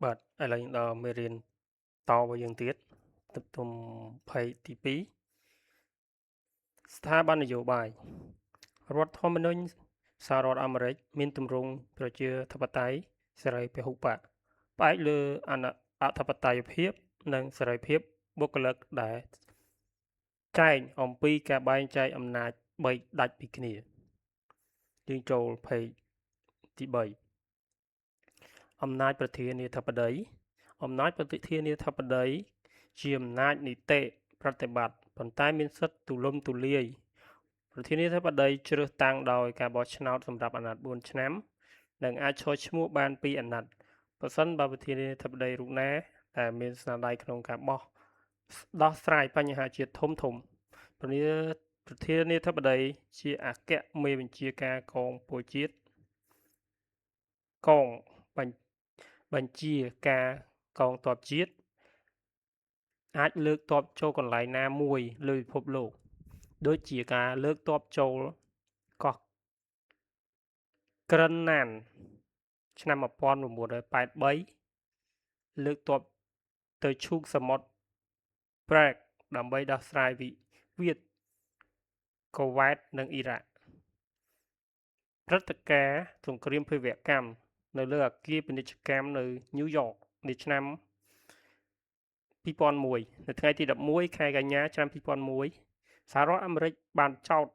បាទឥឡូវយើងដល់មេរៀនតរបស់យើងទៀតទឹកទុំភ័យទី2ស្ថាប័ននយោបាយរដ្ឋធម្មនុញ្ញសហរដ្ឋអាមេរិកមានទម្រង់ប្រជាធិបតេយ្យសេរីពហុបកផ្អែកលើអធិបតេយ្យភាពនិងសេរីភាពបុគ្គលិកដែលចែងអំពីការបែងចែកអំណាចបីដាច់ពីគ្នាយើងចូលភ័យទី3អំណាចប្រធានាធិបតីអំណាចប្រធានាធិបតីជាអំណាចនីតិប្រតិបត្តិប៉ុន្តែមានសិទ្ធិទូលំទូលាយប្រធានាធិបតីជ្រើសតាំងដោយការបោះឆ្នោតសម្រាប់អាណត្តិ4ឆ្នាំនិងអាចឈរឈ្មោះបាន2អាណត្តិប្រសិនបើប្រធានាធិបតីរូបណាដែលមានស្នាដៃក្នុងការបោះដោះស្រាយបញ្ហាជាតិធំប្រធានាធិបតីជាអគ្គមេបញ្ជាការកងពលជាតិកងបញ្ជាការកងទ័ពជាតិអាចលើកទ័ពចូលកន្លែងណាមួយលើពិភពលោកដូចជាការលើកទ័ពចូលកោះក្រិនណានឆ្នាំ1983លើកទ័ពទៅឈូងសមុទ្រប្រែកដើម្បីដោះស្រាយវិវាទកូវ៉ែតនិងអ៊ីរ៉ាក់ព្រឹត្តិការណ៍សង្គ្រាមភេរវកម្មនៅលើអគារពាណិជ្ជកម្មនៅញូវយ៉កនាឆ្នាំ2001នៅថ្ងៃទី11ខែកញ្ញាឆ្នាំ2001សហរដ្ឋអាមេរិកបានចោទ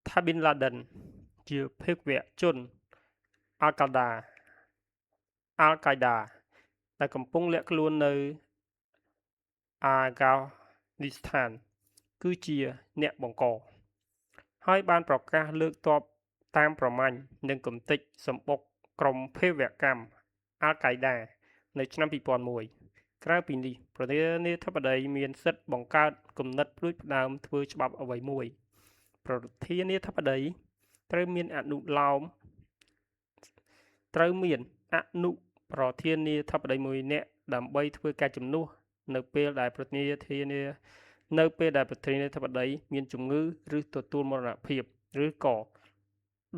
ថាប៊ីនឡាដិនជាភេរវជនអាល់កាយដាដែលកំពុងលាក់ខ្លួននៅអាហ្គានីស្ថានគឺជាអ្នកបង្កហើយបានប្រកាសលើកទ័ពតាមប្រម៉ាញ់និងកំទេចសម្បុកក្រុមភេរវកម្មអាល់កាយដានៅឆ្នាំ2001ក្រៅពីនេះប្រធានាធិបតីមានសិទ្ធិបង្កើតគំនិតផ្ដួចផ្ដើមធ្វើច្បាប់អ្វីមួយប្រធានាធិបតីត្រូវមានអនុប្រធានាធិបតីមួយនាក់ដើម្បីធ្វើការជំនួសនៅពេលដែលប្រធានាធិបតីមានជំងឺឬទទួលមរណភាពឬក៏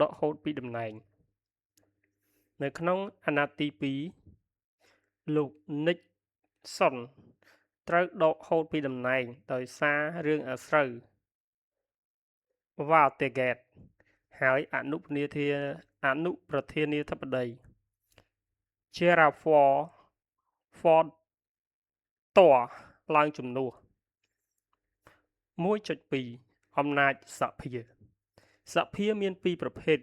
ដកហូតពីតំណែងនៅក្នុងអាណត្តិទី2លោកនិកសុនត្រូវដកហូតពីតំណែងដោយសាររឿងអាស្រូវវ៉ាល់តេហ្គែតហើយអនុប្រធានាធិបតីហ្វតឡើងជំនួស1.2 អំណាចសភាមាន2ប្រភេទ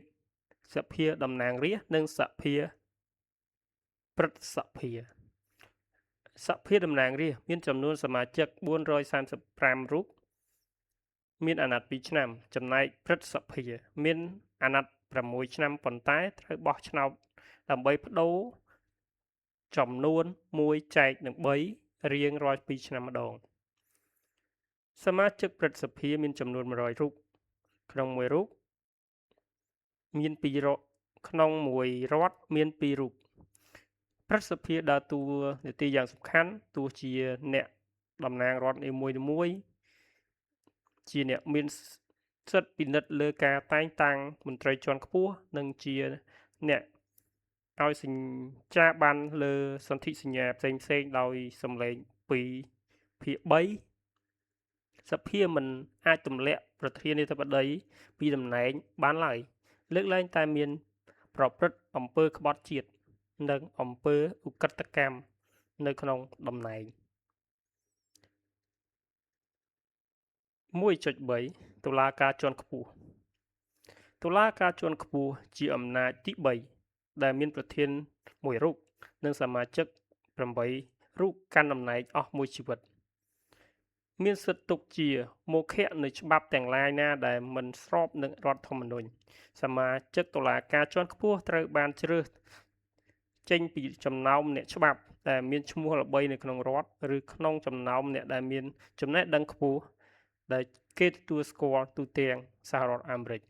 សភាតំណាងរាស្ត្រនិងសភាព្រឹទ្ធសភាតំណាងរាស្ត្រមានចំនួនសមាជិក435រូបមានអាណត្តិ2ឆ្នាំចំណែកព្រឹទ្ធសភាមានអាណត្តិ6ឆ្នាំប៉ុន្តែត្រូវបោះឆ្នោតដើម្បីប្តូរចំនួន1ចែកនឹង3រៀងរាល់2ឆ្នាំម្ដងសមាជិកព្រឹទ្ធសភាមានចំនួន100រូបក្នុងមួយរូបមាន2រដ្ឋក្នុងមួយរដ្ឋមាន2រូបព្រឹទ្ធសភាដើរតួនាទីយ៉ាងសំខាន់ទោះជាអ្នកតំណាងរដ្ឋនីមួយៗជាអ្នកមានសិទ្ធិពិនិត្យលើការតែងតាំងមន្ត្រីជាន់ខ្ពស់និងជាអ្នកឲ្យសញ្ញាប័ណ្ណលើសន្ធិសញ្ញាផ្សេងៗដោយសម្លេង2/3សភាមិនអាចទម្លាក់ប្រធានាធិបតីពីតំណែងបានឡើយលើកលែងតែមានប្រព្រឹត្តអំពើក្បត់ជាតិនិងអំពើឧក្រិដ្ឋកម្មនៅក្នុងតំណែង1.3 តុលាការជាន់ខ្ពស់តុលាការជាន់ខ្ពស់ជាអំណាចទី3ដែលមានប្រធាន1រូបនិងសមាជិក8រូបកាន់តំណែងអស់មួយជីវិតមានសិទ្ធិទុកជាមោឃៈនៃច្បាប់ទាំងឡាយណាដែលមិនស្របនឹងរដ្ឋធម្មនុញ្ញសមាជិកតុលាការជាន់ខ្ពស់ត្រូវបានជ្រើសចេញពីចំណោមអ្នកច្បាប់ដែលមានឈ្មោះល្បីនៅក្នុងរដ្ឋឬក្នុងចំណោមអ្នកដែលមានចំណេះដឹងខ្ពស់ដែលគេទទួលស្គាល់ទូទាំងសហរដ្ឋអាមេរិក